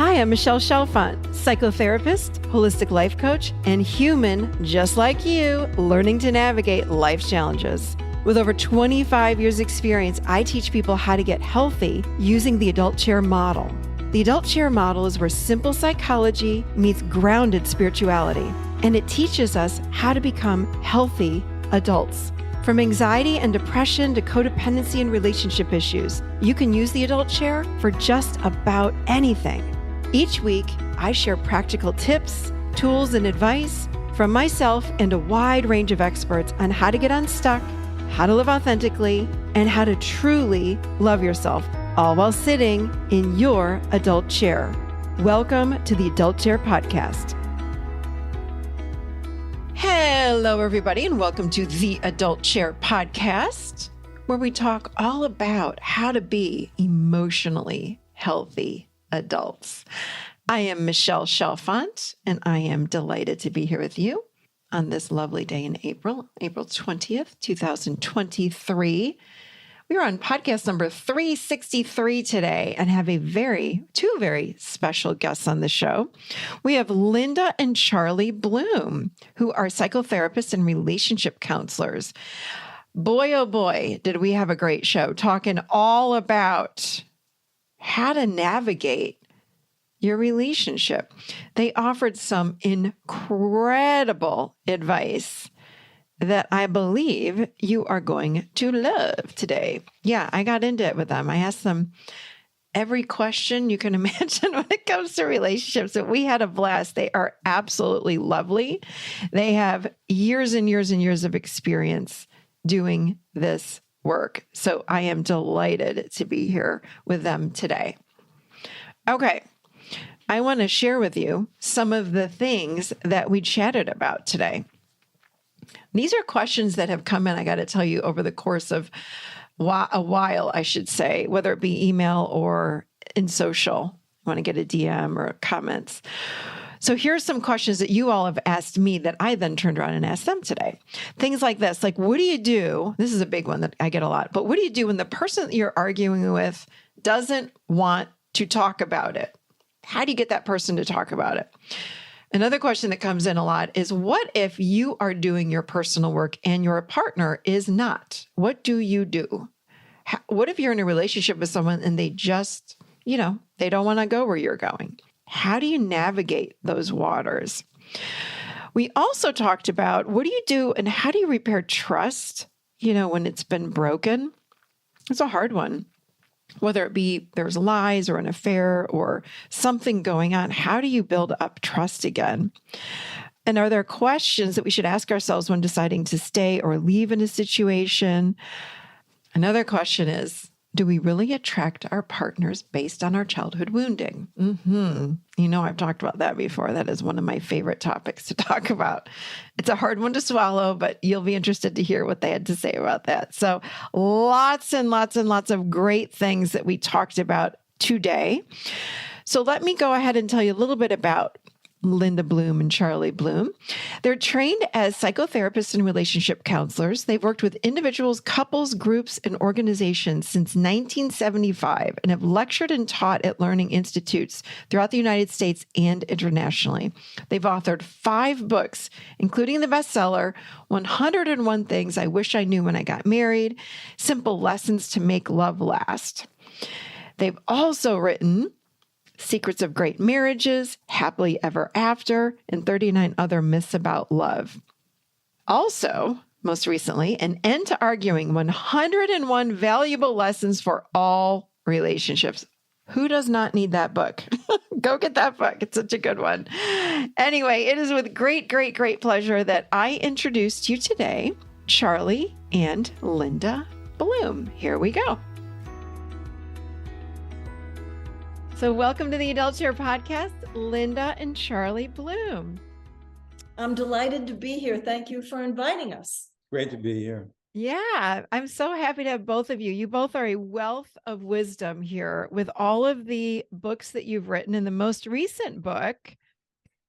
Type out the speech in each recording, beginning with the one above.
Hi, I'm Michelle Chalfant, psychotherapist, holistic life coach, and human just like you, learning to navigate life's challenges. With over 25 years experience, I teach people how to get healthy using the adult chair model. The adult chair model is where simple psychology meets grounded spirituality, and it teaches us how to become healthy adults. From anxiety and depression to codependency and relationship issues, you can use the adult chair for just about anything. Each week, I share practical tips, tools, and advice from myself and a wide range of experts on how to get unstuck, how to live authentically, and how to truly love yourself, all while sitting in your adult chair. Welcome to the Adult Chair Podcast. Hello, everybody, and welcome to the Adult Chair Podcast, where we talk all about how to be emotionally healthy adults. I am Michelle Chalfant, and I am delighted to be here with you on this lovely day in April 20th, 2023. We are on podcast number 363 today and have two very special guests on the show. We have Linda and Charlie Bloom, who are psychotherapists and relationship counselors. Boy, oh boy, did we have a great show talking all about how to navigate your relationship. They offered some incredible advice that I believe you are going to love today. Yeah, I got into it with them. I asked them every question you can imagine when it comes to relationships. So we had a blast. They are absolutely lovely. They have years and years and years of experience doing this work. So I am delighted to be here with them today. Okay. I want to share with you some of the things that we chatted about today. These are questions that have come in, I got to tell you, over the course of a while, I should say, whether it be email or in social. I want to get a DM or comments. So here's some questions that you all have asked me that I then turned around and asked them today. Things like this, like, what do you do? This is a big one that I get a lot, but what do you do when the person that you're arguing with doesn't want to talk about it? How do you get that person to talk about it? Another question that comes in a lot is, what if you are doing your personal work and your partner is not? What do you do? What if you're in a relationship with someone and they just, they don't want to go where you're going? How do you navigate those waters? We also talked about, what do you do and how do you repair trust, when it's been broken? It's a hard one. Whether it be there's lies or an affair or something going on, how do you build up trust again? And are there questions that we should ask ourselves when deciding to stay or leave in a situation? Another question is, do we really attract our partners based on our childhood wounding? I've talked about that before. That is one of my favorite topics to talk about. It's a hard one to swallow, but you'll be interested to hear what they had to say about that. So lots and lots and lots of great things that we talked about today. So let me go ahead and tell you a little bit about Linda Bloom and Charlie Bloom. They're trained as psychotherapists and relationship counselors. They've worked with individuals, couples, groups, and organizations since 1975 and have lectured and taught at learning institutes throughout the United States and internationally. They've authored 5 books, including the bestseller, 101 Things I Wish I Knew When I Got Married, Simple Lessons to Make Love Last. They've also written Secrets of Great Marriages, Happily Ever After, and 39 Other Myths About Love. Also, most recently, An End to Arguing, 101 Valuable Lessons for All Relationships. Who does not need that book? Go get that book. It's such a good one. Anyway, it is with great, great, great pleasure that I introduce to you today, Charlie and Linda Bloom. Here we go. So welcome to the Adult Chair Podcast, Linda and Charlie Bloom. I'm delighted to be here. Thank you for inviting us. Great to be here. Yeah, I'm so happy to have both of you. You both are a wealth of wisdom here with all of the books that you've written. In the most recent book,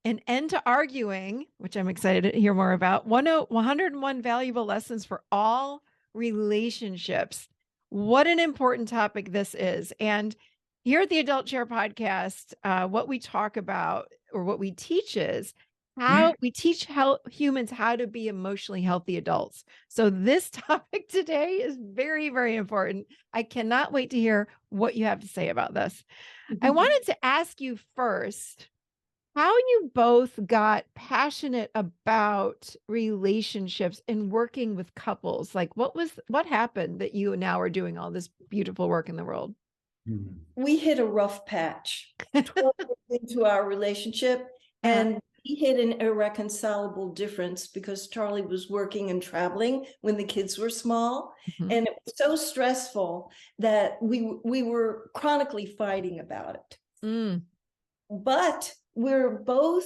An End to Arguing, which I'm excited to hear more about, 101 Valuable Lessons for All Relationships. What an important topic this is. And Here at the Adult Chair podcast, what we talk about or what we teach is how we teach humans how to be emotionally healthy adults. So this topic today is very, very important. I cannot wait to hear what you have to say about this. I wanted to ask you first how you both got passionate about relationships and working with couples. Like what happened that you now are doing all this beautiful work in the world? We hit a rough patch 12 years into our relationship, and we hit an irreconcilable difference because Charlie was working and traveling when the kids were small. And it was so stressful that we were chronically fighting about it. But we're both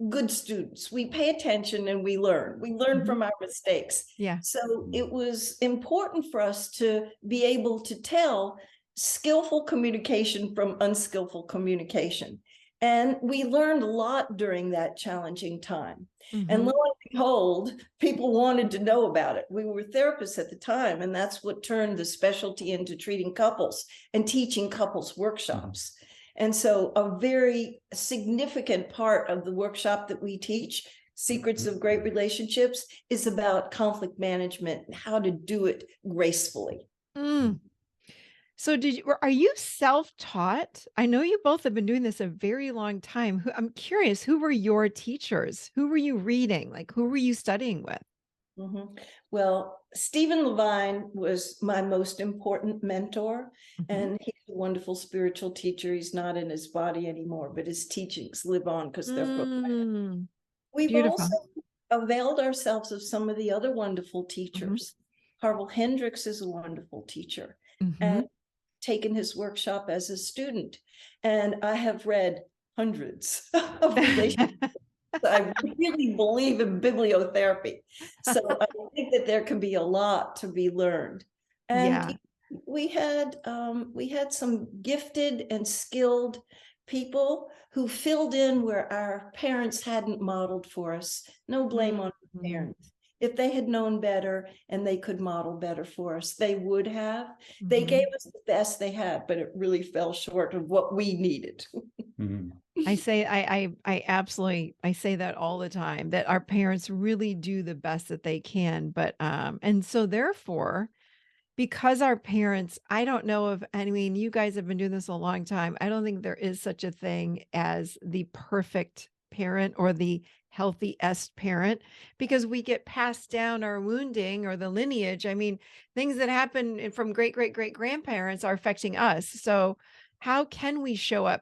good students. We pay attention and we learn. We learn from our mistakes. Yeah. So it was important for us to be able to tell skillful communication from unskillful communication. And we learned a lot during that challenging time. And lo and behold, people wanted to know about it. We were therapists at the time, and that's what turned the specialty into treating couples and teaching couples workshops. And so a very significant part of the workshop that we teach, Secrets of Great Relationships, is about conflict management and how to do it gracefully. So are you self-taught? I know you both have been doing this a very long time. I'm curious, who were your teachers? Who were you reading? Like, who were you studying with? Well, Stephen Levine was my most important mentor, and he's a wonderful spiritual teacher. He's not in his body anymore, but his teachings live on because they're profound. We've Beautiful. also availed ourselves of some of the other wonderful teachers. Harville Hendricks is a wonderful teacher, and taken his workshop as a student. And I have read hundreds of relationships. I really believe in bibliotherapy. So I think that there can be a lot to be learned. And we had some gifted and skilled people who filled in where our parents hadn't modeled for us. No blame on our parents. If they had known better and they could model better for us, they would have. They gave us the best they had, but it really fell short of what we needed. I say, I absolutely, I say that all the time, that our parents really do the best that they can. But, and so therefore, because our parents, I don't know if, I mean, you guys have been doing this a long time. I don't think there is such a thing as the perfect parent or the healthiest parent, because we get passed down our wounding or the lineage. I mean, things that happen from great grandparents are affecting us. So how can we show up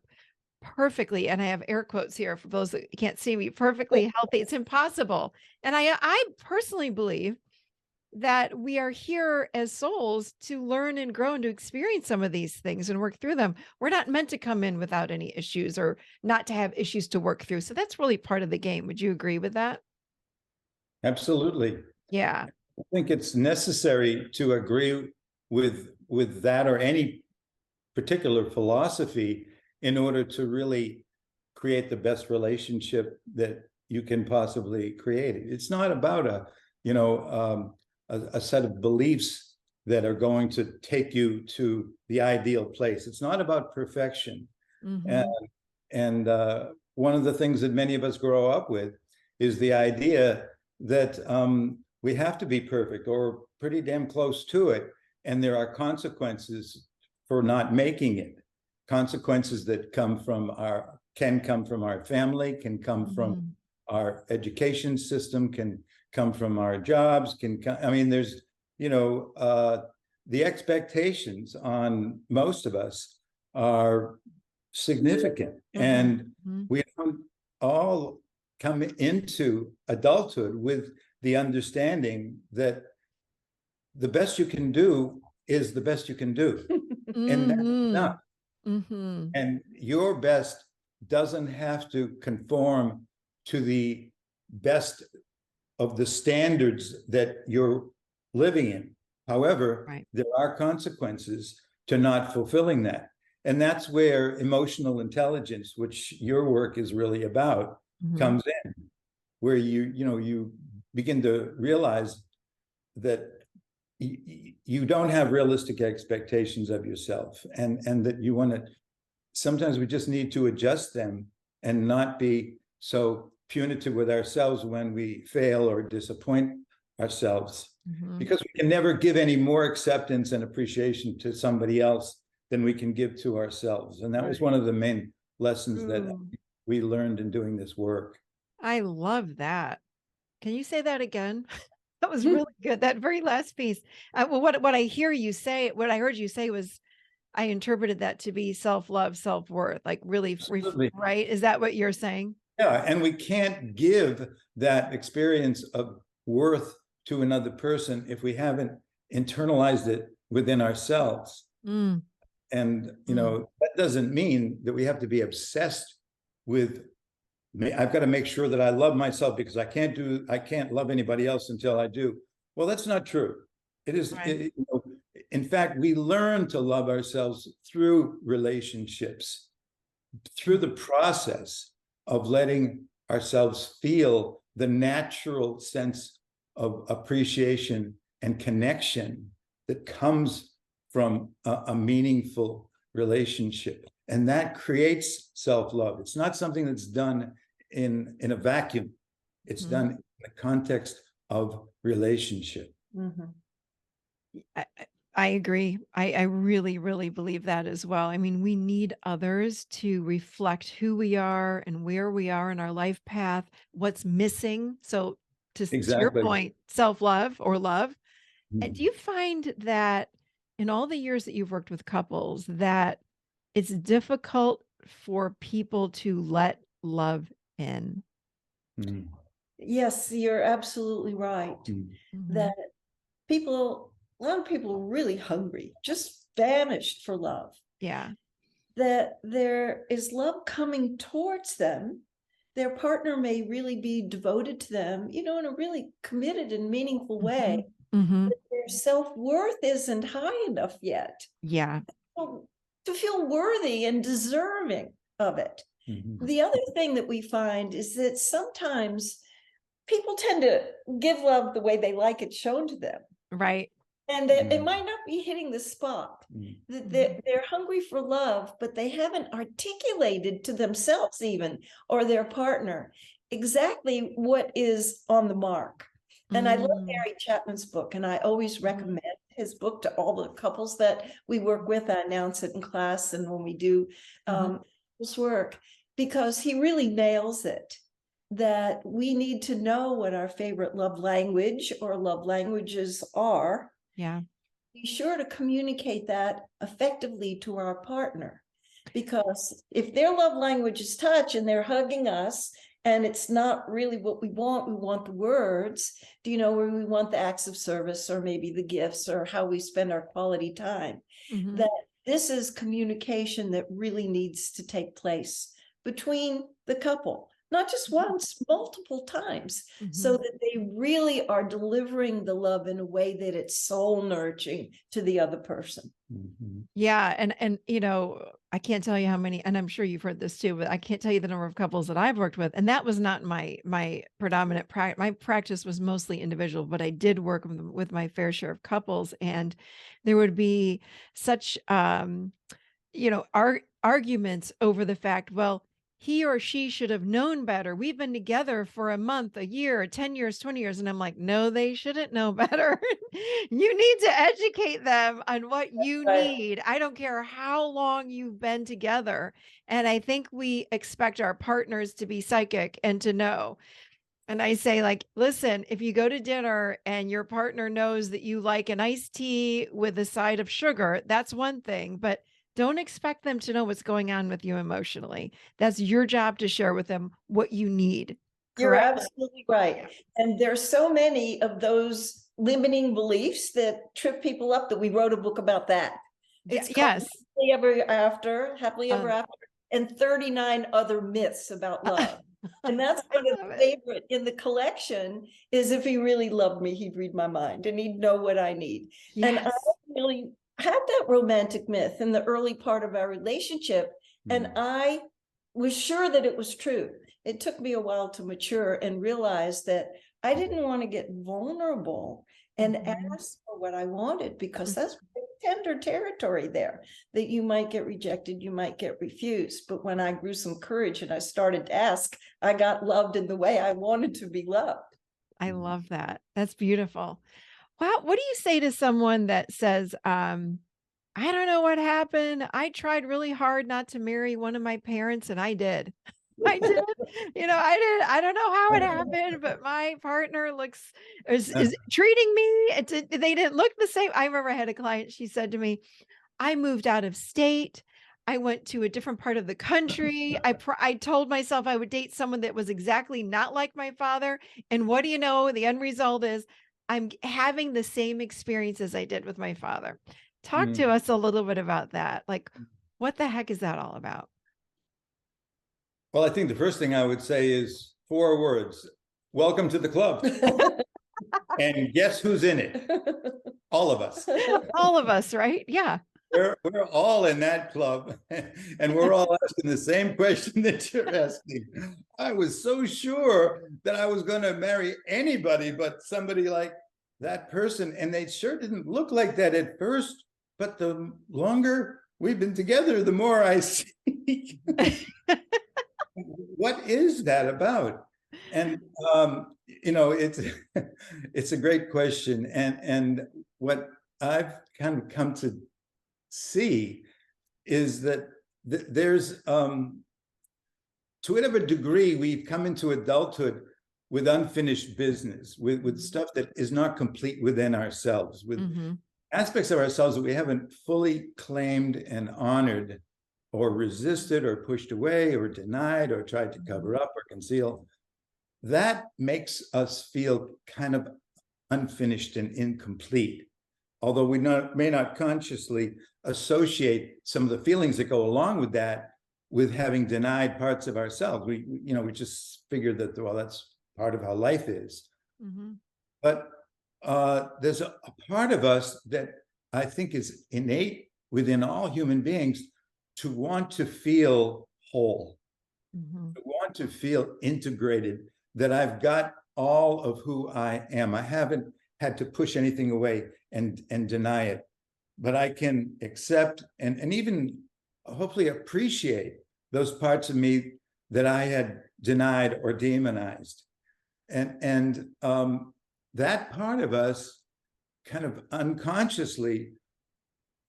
perfectly, and I have air quotes here for those that can't see me, perfectly healthy? It's impossible. And I personally believe that we are here as souls to learn and grow and to experience some of these things and work through them. We're not meant to come in without any issues or not to have issues to work through. So that's really part of the game. Would you agree with that? Absolutely. Yeah. I think it's necessary to agree with that or any particular philosophy in order to really create the best relationship that you can possibly create. It's not about a set of beliefs that are going to take you to the ideal place. It's not about perfection. And one of the things that many of us grow up with is the idea that we have to be perfect or pretty damn close to it. And there are consequences for not making it. Consequences that can come from our family, can come from our education system, can come from our jobs, there's, the expectations on most of us are significant. And we don't all come into adulthood with the understanding that the best you can do is the best you can do. And that's enough. And your best doesn't have to conform to the best of the standards that you're living in. However, there are consequences to not fulfilling that. And that's where emotional intelligence, which your work is really about, comes in, where you begin to realize that you don't have realistic expectations of yourself, and that you want to sometimes we just need to adjust them and not be so punitive with ourselves when we fail or disappoint ourselves, because we can never give any more acceptance and appreciation to somebody else than we can give to ourselves. And that was one of the main lessons that we learned in doing this work. I love that. Can you say that again? That was really good. That very last piece. Well, what I hear you say, what I heard you say was, I interpreted that to be self-love, self-worth, like really, right? Is that what you're saying? Yeah, and we can't give that experience of worth to another person if we haven't internalized it within ourselves. And, that doesn't mean that we have to be obsessed with, I've got to make sure that I love myself because I can't love anybody else until I do. Well, that's not true. It is, in fact, we learn to love ourselves through relationships, through the process of letting ourselves feel the natural sense of appreciation and connection that comes from a meaningful relationship. And that creates self-love. It's not something that's done in a vacuum. It's done in the context of relationship. I agree. I really, really believe that as well. I mean, we need others to reflect who we are and where we are in our life path, what's missing. So to your point, self-love or love. And do you find that in all the years that you've worked with couples, that it's difficult for people to let love in? Yes, you're absolutely right. That a lot of people are really hungry, just famished for love. Yeah. That there is love coming towards them. Their partner may really be devoted to them, in a really committed and meaningful way. But their self-worth isn't high enough yet. Yeah. To feel worthy and deserving of it. The other thing that we find is that sometimes people tend to give love the way they like it shown to them. Right. And it might not be hitting the spot. They're hungry for love, but they haven't articulated to themselves even, or their partner, exactly what is on the mark. And I love Gary Chapman's book, and I always recommend his book to all the couples that we work with. I announce it in class and when we do this work, because he really nails it, that we need to know what our favorite love language or love languages are. Yeah. Be sure to communicate that effectively to our partner, because if their love language is touch and they're hugging us and it's not really what we want the words, where we want the acts of service or maybe the gifts or how we spend our quality time, that this is communication that really needs to take place between the couple. Not just once, multiple times, so that they really are delivering the love in a way that it's soul nourishing to the other person. Yeah. And, I can't tell you how many, and I'm sure you've heard this too, but I can't tell you the number of couples that I've worked with. And that was not my predominant practice. My practice was mostly individual, but I did work with my fair share of couples. And there would be such, arguments over the fact, well, he or she should have known better. We've been together for a month, a year, 10 years, 20 years. And I'm like, no, they shouldn't know better. You need to educate them on what you need. I don't care how long you've been together. And I think we expect our partners to be psychic and to know. And I say, like, listen, if you go to dinner and your partner knows that you like an iced tea with a side of sugar, that's one thing. But don't expect them to know what's going on with you emotionally. That's your job to share with them what you need. Correct? You're absolutely right. And there's so many of those limiting beliefs that trip people up that we wrote a book about that. It's called Happily Ever After, and 39 other myths about love. And that's one of the favorite in the collection is, if he really loved me, he'd read my mind and he'd know what I need. And I really had that romantic myth in the early part of our relationship, and I was sure that it was true. It took me a while to mature and realize that I didn't want to get vulnerable and ask for what I wanted, because that's tender territory there that you might get rejected, you might get refused. But when I grew some courage and I started to ask, I got loved in the way I wanted to be loved. I love that. That's beautiful. Wow. What do you say to someone that says, I don't know what happened. I tried really hard not to marry one of my parents, and I did. I did. I did. I don't know how it happened, but my partner is treating me. They didn't look the same. I remember I had a client. She said to me, I moved out of state. I went to a different part of the country. I told myself I would date someone that was exactly not like my father. And what do you know? The end result is I'm having the same experience as I did with my father. Talk to us a little bit about that. Like, what the heck is that all about? Well, I think the first thing I would say is 4 words. Welcome to the club. And guess who's in it? All of us. All of us, right? Yeah. We're all in that club, and we're all asking the same question that you're asking. I was so sure that I was going to marry anybody but somebody like that person, and they sure didn't look like that at first, but the longer we've been together, the more I see. What is that about? And it's a great question, and what I've kind of come to see is that there's to whatever degree we've come into adulthood with unfinished business, with stuff that is not complete within ourselves, with aspects of ourselves that we haven't fully claimed and honored, or resisted, or pushed away, or denied, or tried to cover up or conceal. That makes us feel kind of unfinished and incomplete, although we may not consciously associate some of the feelings that go along with that with having denied parts of ourselves. We just figured that, well, that's part of how life is. But there's a part of us that I think is innate within all human beings to want to feel whole, to want to feel integrated, that I've got all of who I am. I haven't had to push anything away and deny it, but I can accept and even hopefully appreciate those parts of me that I had denied or demonized. And that part of us kind of unconsciously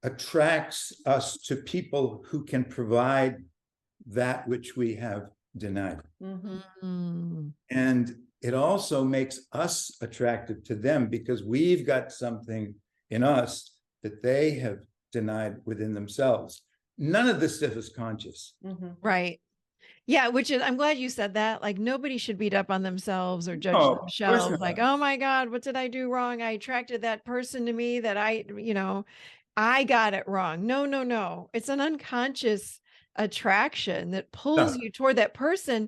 attracts us to people who can provide that which we have denied. And it also makes us attractive to them because we've got something in us that they have denied within themselves. None of this stuff is conscious. Right. Yeah, which is, I'm glad you said that. Like, nobody should beat up on themselves or judge themselves. Like, oh my God, what did I do wrong? I attracted that person to me that I got it wrong. No. It's an unconscious attraction that pulls you toward that person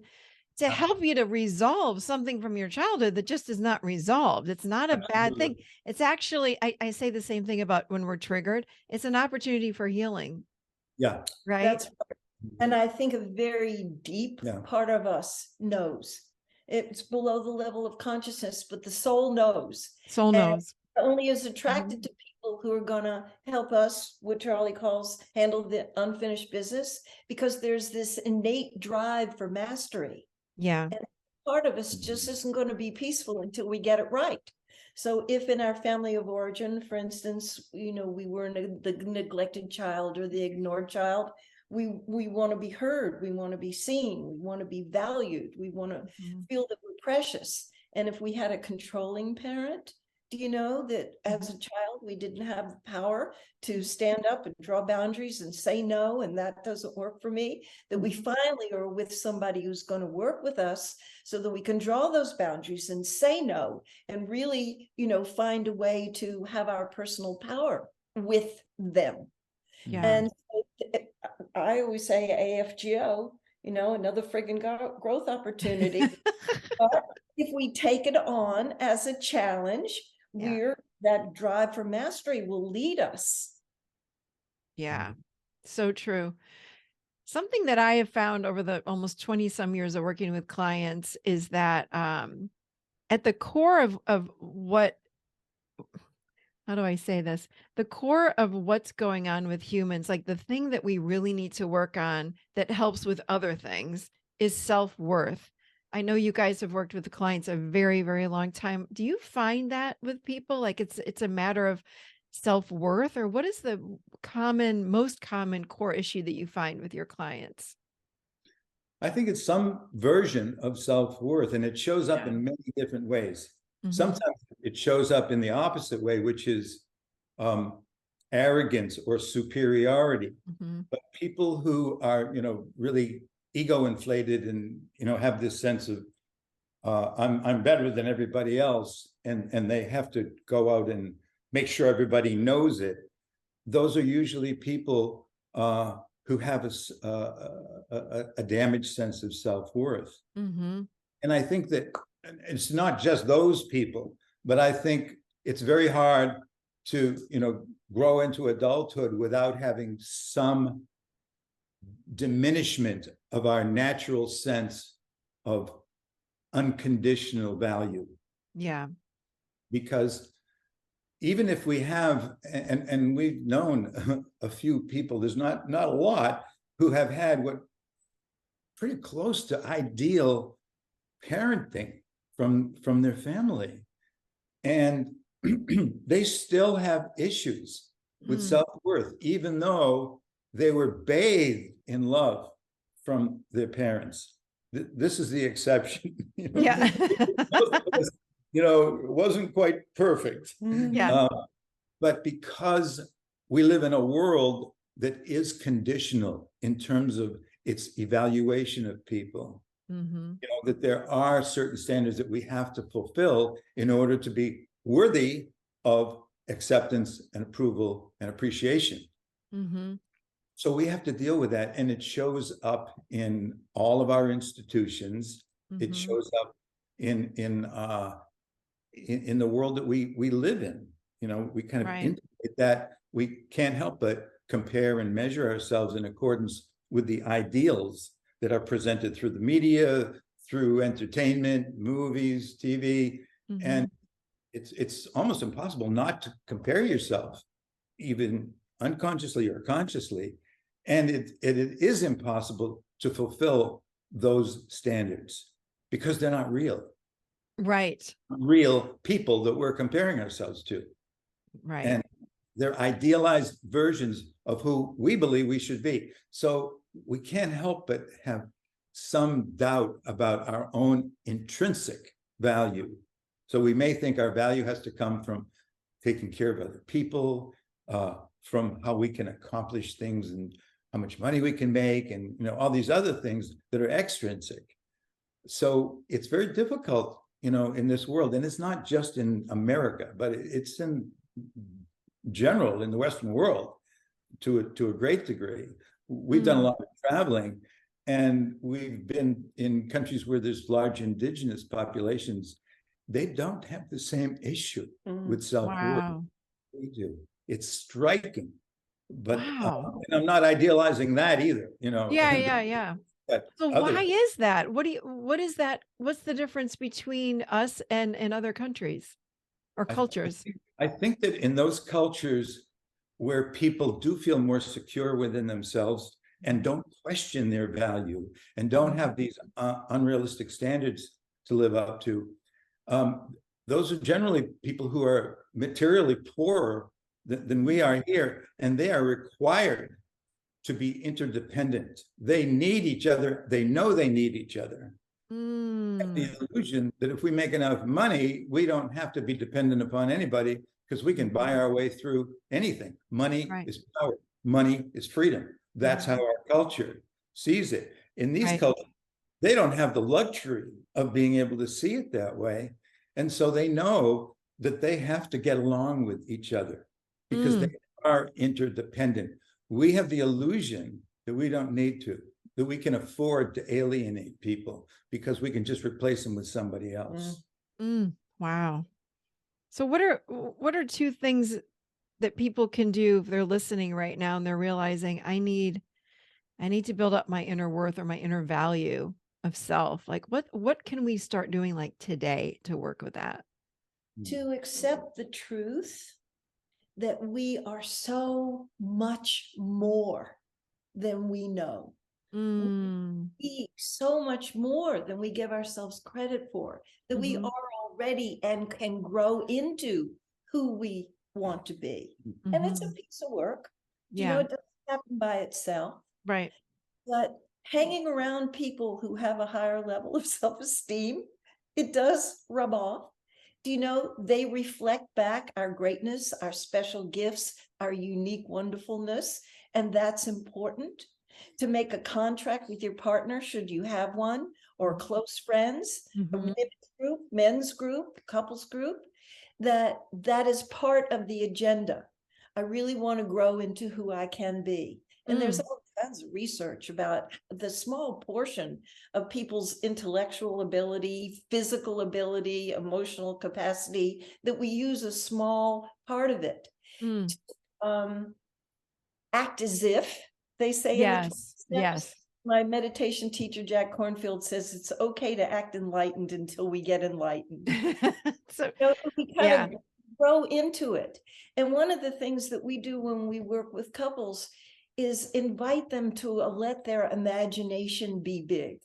to help you to resolve something from your childhood that just is not resolved. It's not a bad thing. It's actually, I say the same thing about when we're triggered. It's an opportunity for healing. Yeah. Right. That's right. And I think a very deep part of us knows. It's below the level of consciousness, but the soul knows. Soul knows. Only is attracted to people who are going to help us, what Charlie calls, handle the unfinished business, because there's this innate drive for mastery. Yeah. And part of us just isn't going to be peaceful until we get it right. So if in our family of origin, for instance, we were the neglected child or the ignored child, we want to be heard, we want to be seen, we want to be valued, we want to feel that we're precious. And if we had a controlling parent, do you know that as a child, we didn't have the power to stand up and draw boundaries and say no, and that doesn't work for me, that we finally are with somebody who's going to work with us so that we can draw those boundaries and say no, and really, find a way to have our personal power with them. Yeah. And I always say AFGO, another friggin' growth opportunity. But if we take it on as a challenge, that drive for mastery will lead us. Yeah, so true. Something that I have found over the almost 20 some years of working with clients is that at the core of what how do I say this? The core of what's going on with humans, like the thing that we really need to work on that helps with other things is self-worth. I know you guys have worked with the clients a very, very long time. Do you find that with people? Like it's a matter of self-worth, or what is the most common core issue that you find with your clients? I think it's some version of self-worth, and it shows up Yeah. in many different ways. Mhm. Sometimes it shows up in the opposite way, which is arrogance or superiority. Mhm. But people who are, really ego inflated and, have this sense of I'm better than everybody else, and they have to go out and make sure everybody knows it. Those are usually people who have a damaged sense of self-worth. Mhm. And I think that it's not just those people, but I think it's very hard to, grow into adulthood without having some diminishment of our natural sense of unconditional value. Yeah. Because even if we have, and we've known a few people, there's not a lot, who have had what pretty close to ideal parenting from their family, and they still have issues with self-worth, even though they were bathed in love from their parents. This is the exception. Yeah. It wasn't quite perfect. Yeah. But because we live in a world that is conditional in terms of its evaluation of people, that there are certain standards that we have to fulfill in order to be worthy of acceptance and approval and appreciation. So we have to deal with that, and it shows up in all of our institutions. It shows up in the world that we live in. We kind of integrate that. We can't help but compare and measure ourselves in accordance with the ideals that are presented through the media, through entertainment, movies, TV, and it's almost impossible not to compare yourself, even unconsciously or consciously. And it is impossible to fulfill those standards because they're not real. Right. Real people that we're comparing ourselves to. Right. And they're idealized versions of who we believe we should be. So we can't help but have some doubt about our own intrinsic value. So we may think our value has to come from taking care of other people, from how we can accomplish things and how much money we can make, and all these other things that are extrinsic. So it's very difficult, in this world, and it's not just in America, but it's in general in the Western world to a great degree. We've done a lot of traveling, and we've been in countries where there's large indigenous populations. They don't have the same issue with self-worth. Wow. We do. It's striking, but Wow. and I'm not idealizing that either. Yeah. So why is that? What is that? What's the difference between us and other countries or cultures? I think that in those cultures where people do feel more secure within themselves and don't question their value and don't have these unrealistic standards to live up to, those are generally people who are materially poorer than we are here, and they are required to be interdependent. They need each other. They know they need each other. The illusion that if we make enough money, we don't have to be dependent upon anybody because we can buy our way through anything. Money is power. Money is freedom. That's how our culture sees it. In these cultures, they don't have the luxury of being able to see it that way. And so they know that they have to get along with each other because they are interdependent. We have the illusion that we don't need to, that we can afford to alienate people because we can just replace them with somebody else. Wow. So what are two things that people can do if they're listening right now and they're realizing I need to build up my inner worth or my inner value of self? Like what can we start doing like today to work with that? To accept the truth that we are so much more than we know. We so much more than we give ourselves credit for, that we are already and can grow into who we want to be. And it's a piece of work. You know, it doesn't happen by itself. Right. But hanging around people who have a higher level of self-esteem, it does rub off. Do you know, they reflect back our greatness, our special gifts, our unique wonderfulness, and that's important. To make a contract with your partner, should you have one, or close friends, a women's group, men's group, couples group, that is part of the agenda. I really want to grow into who I can be. And there's all kinds of research about the small portion of people's intellectual ability, physical ability, emotional capacity, that we use a small part of it to act as if, they say. Yes. My meditation teacher, Jack Cornfield, says it's okay to act enlightened until we get enlightened. So, we kind of grow into it. And one of the things that we do when we work with couples is invite them to let their imagination be big.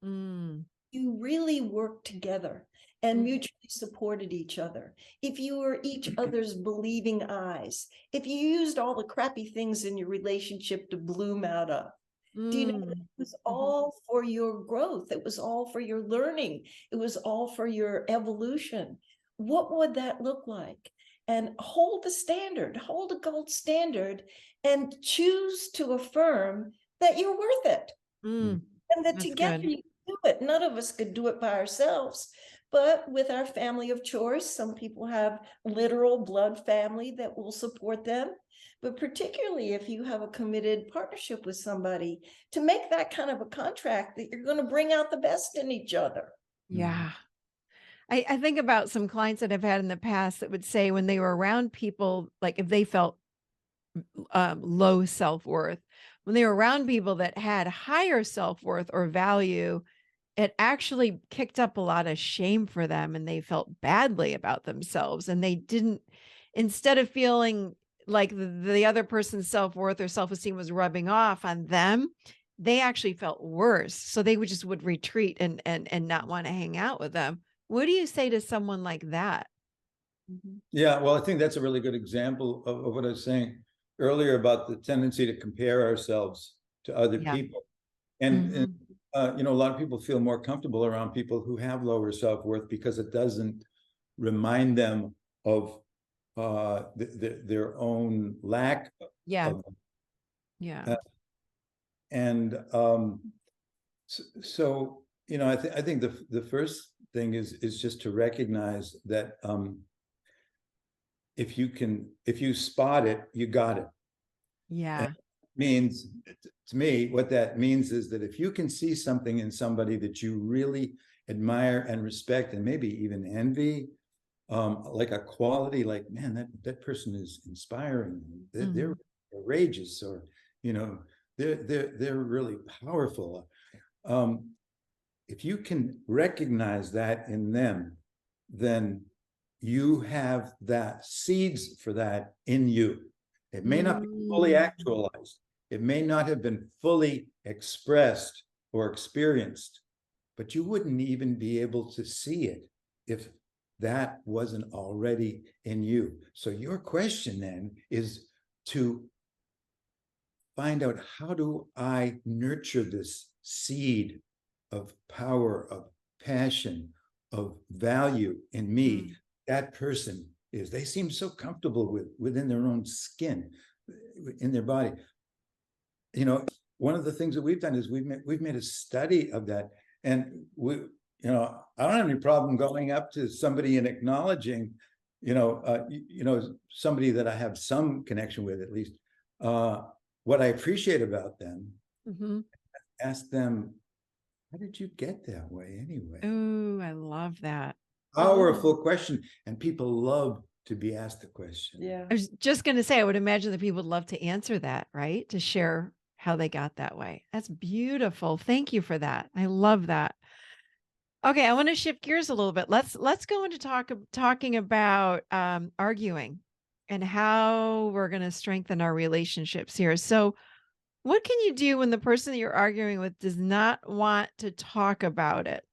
You really work together and mutually supported each other. If you were each other's believing eyes, if you used all the crappy things in your relationship to bloom out of, do you know, it was all for your growth. It was all for your learning. It was all for your evolution. What would that look like? And hold the standard, hold a gold standard, and choose to affirm that you're worth it. And that together you can do it. None of us could do it by ourselves. But with our family of choice, some people have literal blood family that will support them. But particularly if you have a committed partnership with somebody, to make that kind of a contract that you're going to bring out the best in each other. Yeah. I think about some clients that I've had in the past that would say when they were around people, like if they felt low self-worth, when they were around people that had higher self-worth or value, it actually kicked up a lot of shame for them and they felt badly about themselves. And they didn't, instead of feeling like the other person's self-worth or self-esteem was rubbing off on them, they actually felt worse. So they would retreat and not want to hang out with them. What do you say to someone like that? Yeah, well, I think that's a really good example of what I was saying earlier about the tendency to compare ourselves to other people. And, you know, a lot of people feel more comfortable around people who have lower self-worth because it doesn't remind them of their own lack. So, you know, I think the first thing is just to recognize that if you spot it, you got it. And it means, to me, what that means is that if you can see something in somebody that you really admire and respect and maybe even envy, like a quality, like, man, that person is inspiring, they're courageous, or, you know, they're really powerful. If you can recognize that in them, then you have that seeds for that in you. It may not be fully actualized. It may not have been fully expressed or experienced, but you wouldn't even be able to see it if that wasn't already in you. So your question then is to find out, how do I nurture this seed of power, of passion, of value in me? That person is, they seem so comfortable within their own skin, in their body. You know, one of the things that we've done is we've made a study of that, and you know, I don't have any problem going up to somebody and acknowledging, you know, somebody that I have some connection with, at least, what I appreciate about them. Ask them, how did you get that way anyway? Ooh, I love that. Powerful question, and people love to be asked the question. I was just going to say, I would imagine that people would love to answer that, right? To share how they got that way. That's beautiful. Thank you for that. I love that. Okay, I want to shift gears a little bit. Let's go into talking about arguing and how we're going to strengthen our relationships here. So, what can you do when the person that you're arguing with does not want to talk about it?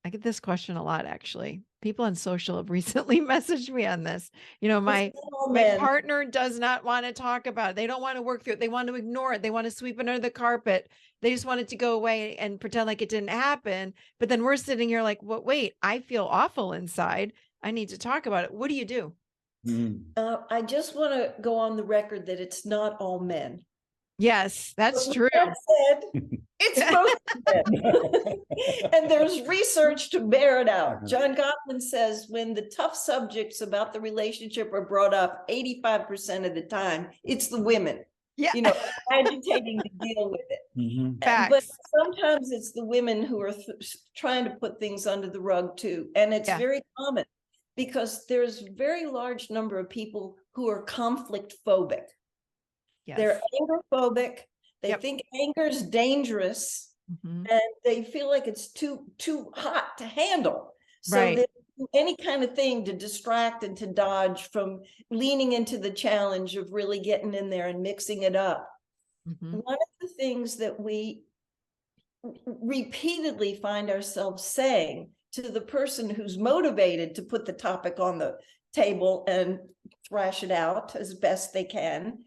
I get this question a lot, actually. People on social have recently messaged me on this. My partner does not want to talk about it. They don't want to work through it. They want to ignore it. They want to sweep it under the carpet. They just want it to go away and pretend like it didn't happen. But then we're sitting here like, well, wait, I feel awful inside. I need to talk about it. What do you do? I just want to go on the record that it's not all men. Yes, that's true. That said, it's most men. And there's research to bear it out. John Gottman says when the tough subjects about the relationship are brought up, 85% of the time, it's the women. Yeah. Agitating to deal with it. But sometimes it's the women who are trying to put things under the rug too. And it's very common because there's a very large number of people who are conflict phobic. Yes. They're anger phobic. They think anger is dangerous, and they feel like it's too hot to handle. So they do any kind of thing to distract and to dodge from leaning into the challenge of really getting in there and mixing it up. One of the things that we repeatedly find ourselves saying to the person who's motivated to put the topic on the table and thrash it out as best they can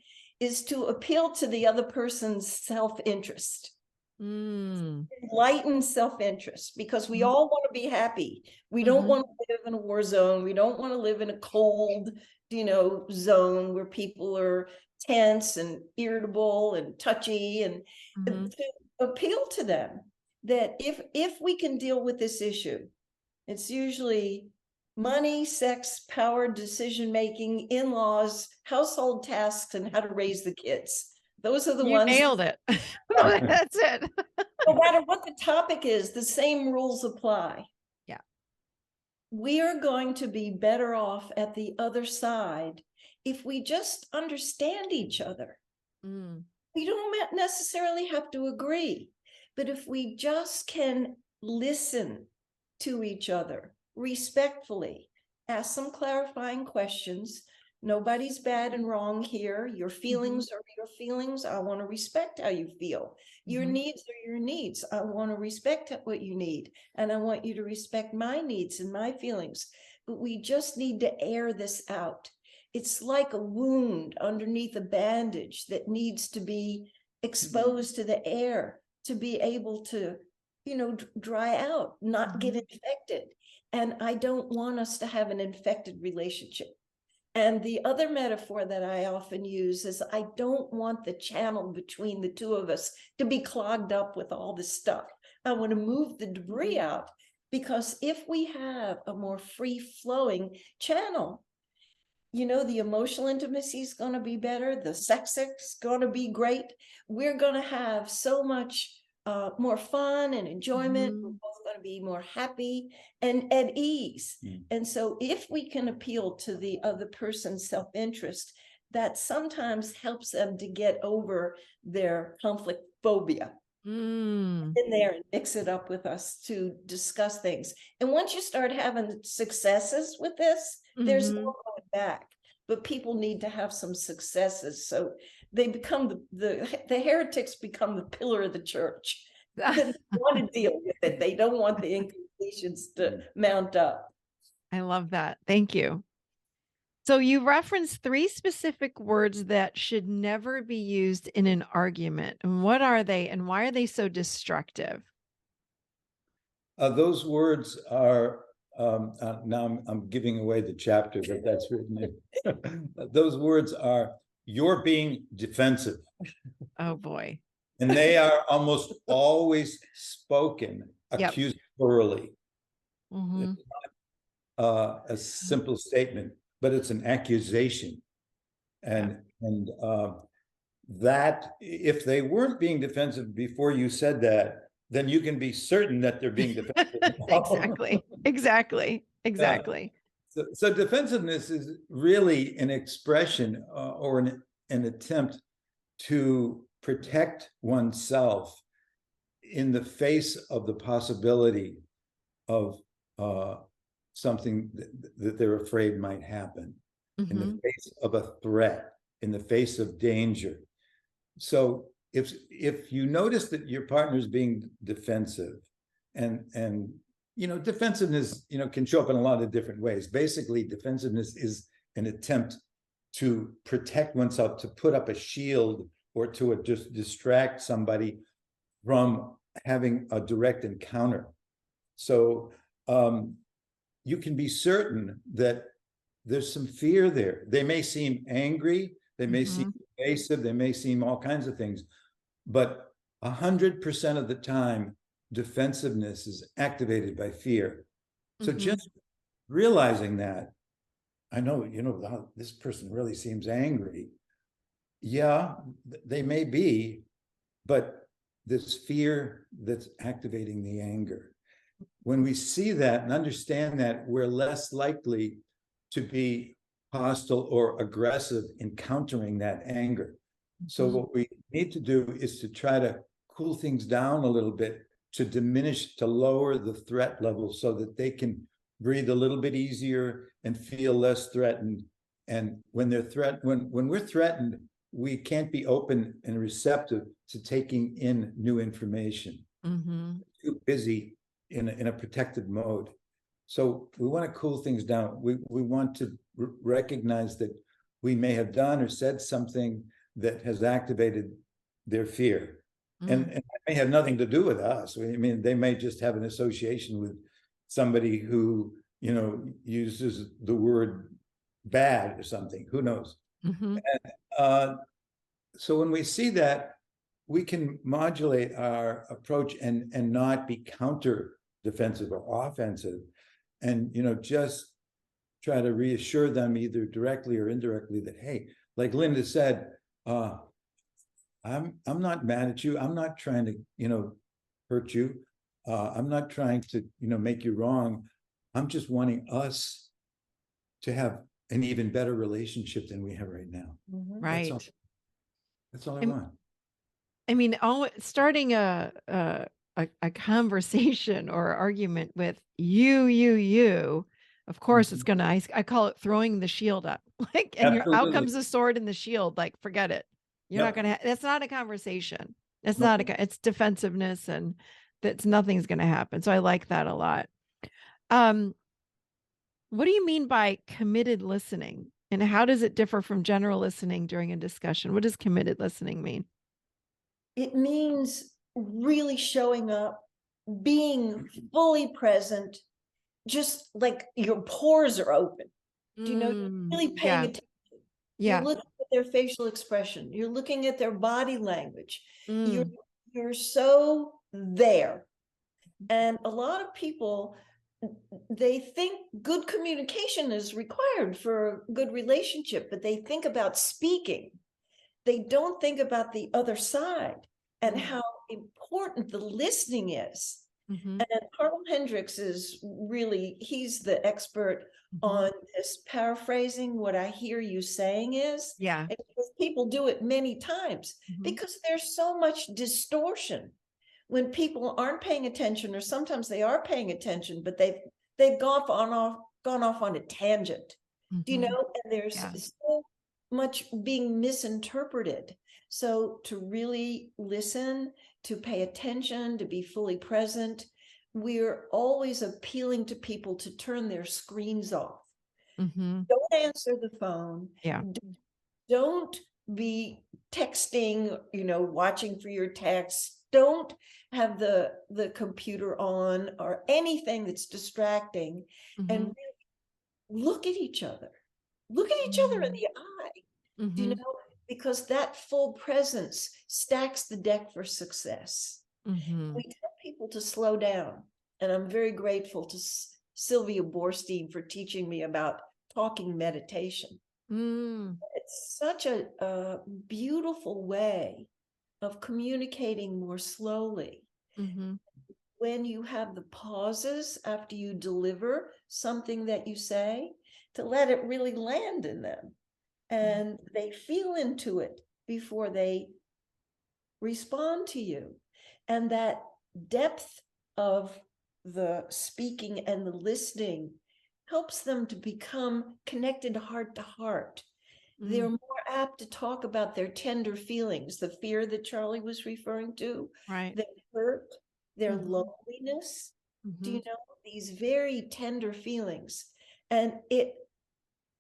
is to appeal to the other person's self-interest. Enlightened self-interest, because we all want to be happy. We don't want to live in a war zone. We don't want to live in a cold, zone where people are tense and irritable and touchy, and to appeal to them that if we can deal with this issue, it's usually money, sex, power, decision-making, in-laws, household tasks, and how to raise the kids. Those are the ones. You nailed it. That's it. No matter what the topic is, the same rules apply. Yeah. We are going to be better off at the other side if we just understand each other. We don't necessarily have to agree, but if we just can listen to each other respectfully, ask some clarifying questions. Nobody's bad and wrong here. Your feelings are your feelings. I want to respect how you feel. Your needs are your needs. I want to respect what you need. And I want you to respect my needs and my feelings. But we just need to air this out. It's like a wound underneath a bandage that needs to be exposed to the air to be able to, dry out, not get infected. And I don't want us to have an infected relationship. And the other metaphor that I often use is I don't want the channel between the two of us to be clogged up with all this stuff. I want to move the debris out, because if we have a more free-flowing channel, the emotional intimacy is going to be better. The sex is going to be great. We're going to have so much more fun and enjoyment. We're both going to be more happy and at ease. And so if we can appeal to the other person's self-interest, that sometimes helps them to get over their conflict phobia. In there and mix it up with us to discuss things. And once you start having successes with this, there's no going back. But people need to have some successes. So they become the heretics become the pillar of the church. They want to deal with it. They don't want the incompletions to mount up. I love that. Thank you. So you referenced 3 specific words that should never be used in an argument. And what are they, and why are they so destructive? Those words are, now I'm giving away the chapter that that's written in. Those words are, you're being defensive. Oh boy. And they are almost always spoken accusatorily. It's not a simple statement, but it's an accusation. And that if they weren't being defensive before you said that, then you can be certain that they're being defensive. Exactly. So defensiveness is really an expression or an attempt to protect oneself in the face of the possibility of something that they're afraid might happen. in the face of a threat, in the face of danger. So if you notice that your partner is being defensive, and defensiveness, can show up in a lot of different ways. Basically, defensiveness is an attempt to protect oneself, to put up a shield, or to just distract somebody from having a direct encounter. So you can be certain that there's some fear there. They may seem angry, they may seem evasive, they may seem all kinds of things, but 100% of the time, defensiveness is activated by fear. So just realizing that, I know, this person really seems angry. Yeah, they may be, but this fear that's activating the anger. When we see that and understand that, we're less likely to be hostile or aggressive in countering that anger. So what we need to do is to try to cool things down a little bit, to lower the threat level so that they can breathe a little bit easier and feel less threatened. And when we're threatened, we can't be open and receptive to taking in new information. Too busy in a protective mode. So we want to cool things down. We want to recognize that we may have done or said something that has activated their fear. And it may have nothing to do with us. I mean, they may just have an association with somebody who, uses the word bad or something. Who knows? And so when we see that, we can modulate our approach and not be counter defensive or offensive, and just try to reassure them either directly or indirectly that, hey, like Linda said, I'm not mad at you. I'm not trying to, hurt you. I'm not trying to, make you wrong. I'm just wanting us to have an even better relationship than we have right now. Right. That's all I want. I mean, starting a conversation or argument with you, of course, it's going to, I call it throwing the shield up, and out comes the sword and the shield, forget it. You're not going to, that's not a conversation. It's not it's defensiveness, and nothing's going to happen. So I like that a lot. What do you mean by committed listening, and how does it differ from general listening during a discussion? What does committed listening mean? It means really showing up, being fully present, just like your pores are open. Do you know, you're really paying attention. You're looking at their facial expression. You're looking at their body language. You're so there. And a lot of people, they think good communication is required for a good relationship, but they think about speaking. They don't think about the other side and how important the listening is. And Carl Hendricks is really, he's the expert on this. Paraphrasing what I hear you saying is, because people do it many times, because there's so much distortion when people aren't paying attention, or sometimes they are paying attention, but they've gone off on a tangent. Do you know? And there's so much being misinterpreted. So to really listen, to pay attention, to be fully present, we're always appealing to people to turn their screens off. Don't answer the phone. Don't be texting, watching for your texts. Don't have the computer on or anything that's distracting, and really look at each other. Look at each other in the eye. Do you know? Because that full presence stacks the deck for success. We tell people to slow down. And I'm very grateful to Sylvia Borstein for teaching me about talking meditation. It's such a beautiful way of communicating more slowly. When you have the pauses after you deliver something that you say, to let it really land in them, and they feel into it before they respond to you. And that depth of the speaking and the listening helps them to become connected heart to heart. They're more apt to talk about their tender feelings, the fear that Charlie was referring to, Right. their hurt, their loneliness. Do you know, these very tender feelings? And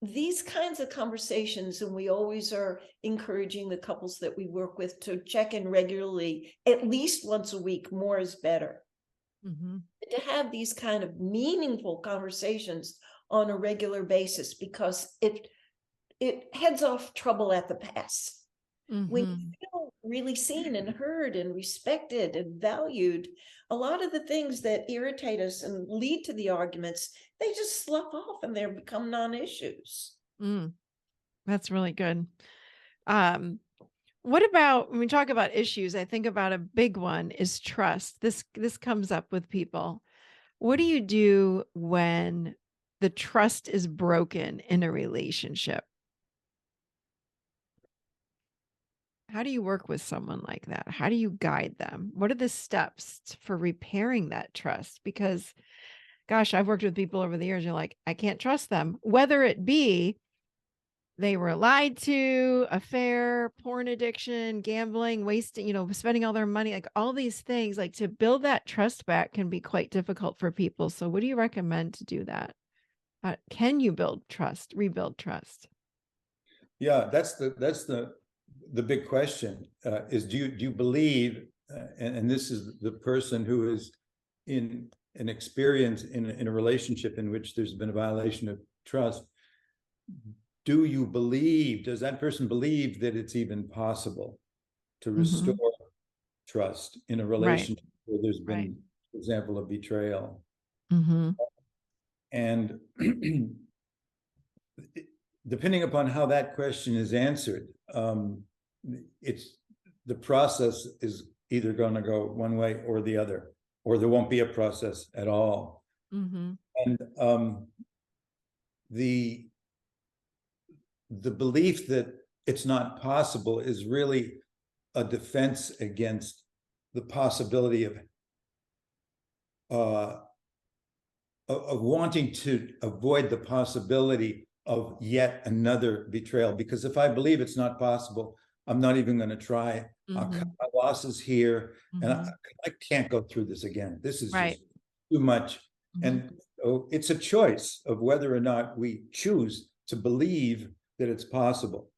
these kinds of conversations, and we always are encouraging the couples that we work with to check in regularly, at least once a week. More is better. To have these kind of meaningful conversations on a regular basis, because it heads off trouble at the pass. When you feel really seen and heard and respected and valued, a lot of the things that irritate us and lead to the arguments, they just slough off and they become non-issues. That's really good. What about when we talk about issues? I think about a big one is trust. This comes up with people. What do you do when the trust is broken in a relationship? How do you work with someone like that? How do you guide them? What are the steps for repairing that trust? Because, gosh, I've worked with people over the years. You're like, I can't trust them, whether it be they were lied to, affair, porn addiction, gambling, wasting, spending all their money, like all these things. Like, to build that trust back can be quite difficult for people. So what do you recommend to do that? Can you rebuild trust? Yeah, that's the big question, is do you believe, and this is the person who is in an experience in a relationship in which there's been a violation of trust. Does that person believe that it's even possible to restore trust in a relationship where there's been, for example, a betrayal? And depending upon how that question is answered, the process is either going to go one way or the other, or there won't be a process at all. And the belief that it's not possible is really a defense against the possibility of wanting to avoid the possibility of yet another betrayal. Because if I believe it's not possible, I'm not even going to try. I'll cut my losses here, and I can't go through this again. This is just too much. And so it's a choice of whether or not we choose to believe that it's possible.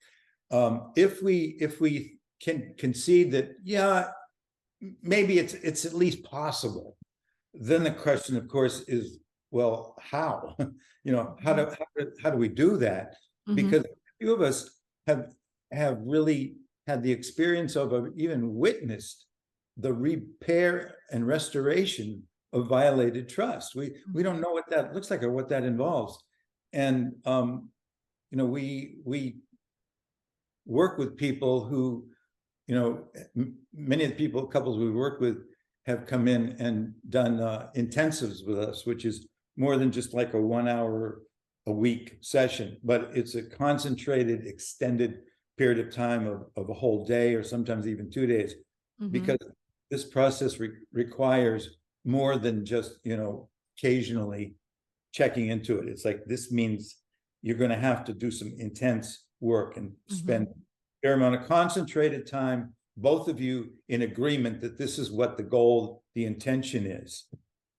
If we can concede that, yeah, maybe it's at least possible, then the question, of course, is, well, how? How do we do that? Because a few of us have really had the experience of, or even witnessed the repair and restoration of violated trust. We don't know what that looks like or what that involves. And we work with people who, many of the couples we work with have come in and done intensives with us, which is more than just like a 1 hour a week session, but it's a concentrated, extended period of time of a whole day, or sometimes even 2 days, because this process requires more than just, occasionally checking into it. It's like, this means you're going to have to do some intense work and spend a fair amount of concentrated time, both of you in agreement that this is what the goal, the intention is.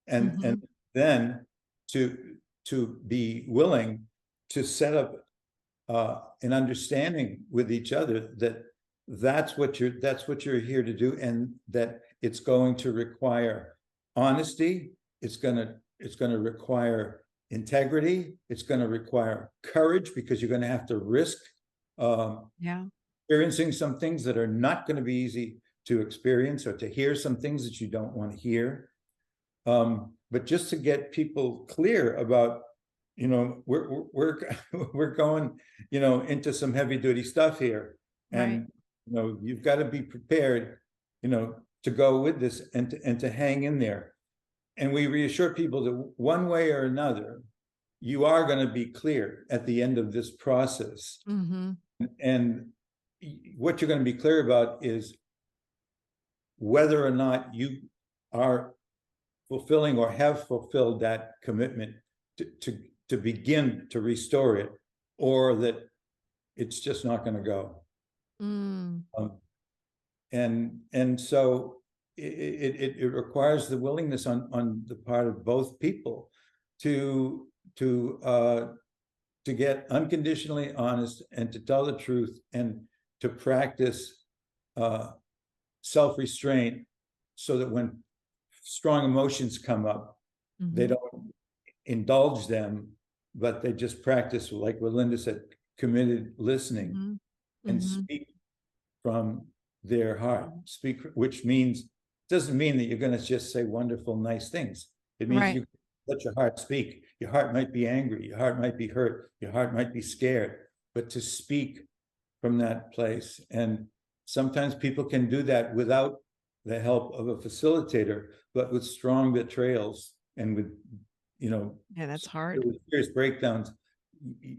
And then to be willing to set up an understanding with each other that that's what you're here to do, and that it's going to require honesty, it's going to require integrity, it's going to require courage, because you're going to have to risk experiencing some things that are not going to be easy to experience, or to hear some things that you don't want to hear. But just to get people clear about, we're going, into some heavy duty stuff here, and you've got to be prepared, to go with this and to hang in there. And we reassure people that one way or another, you are going to be clear at the end of this process. And what you're going to be clear about is whether or not you are fulfilling or have fulfilled that commitment to begin to restore it, or that it's just not going to go. And so it requires the willingness on the part of both people to get unconditionally honest and to tell the truth and to practice self-restraint, so that when strong emotions come up, they don't indulge them, but they just practice, like what Linda said, committed listening, and speak from their heart. Speak, which doesn't mean that you're going to just say wonderful, nice things. It means you let your heart speak. Your heart might be angry, your heart might be hurt, your heart might be scared, but to speak from that place. And sometimes people can do that without the help of a facilitator, but with strong betrayals and with, that's hard. With serious breakdowns,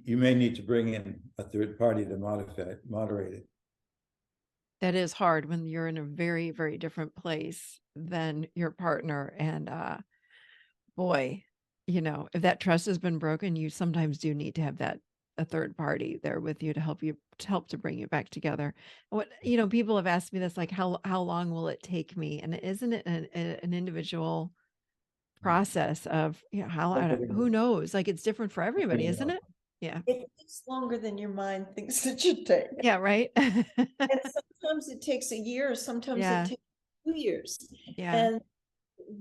you may need to bring in a third party to moderate it. That is hard when you're in a very, very different place than your partner. And boy, if that trust has been broken, you sometimes do need to have a third party there with you to help to bring you back together. What people have asked me this, like, how long will it take me? And isn't it an individual process of who knows? Like, it's different for everybody, isn't it? Yeah. It takes longer than your mind thinks it should take. Yeah, right. And sometimes it takes a year, sometimes it takes 2 years. Yeah. And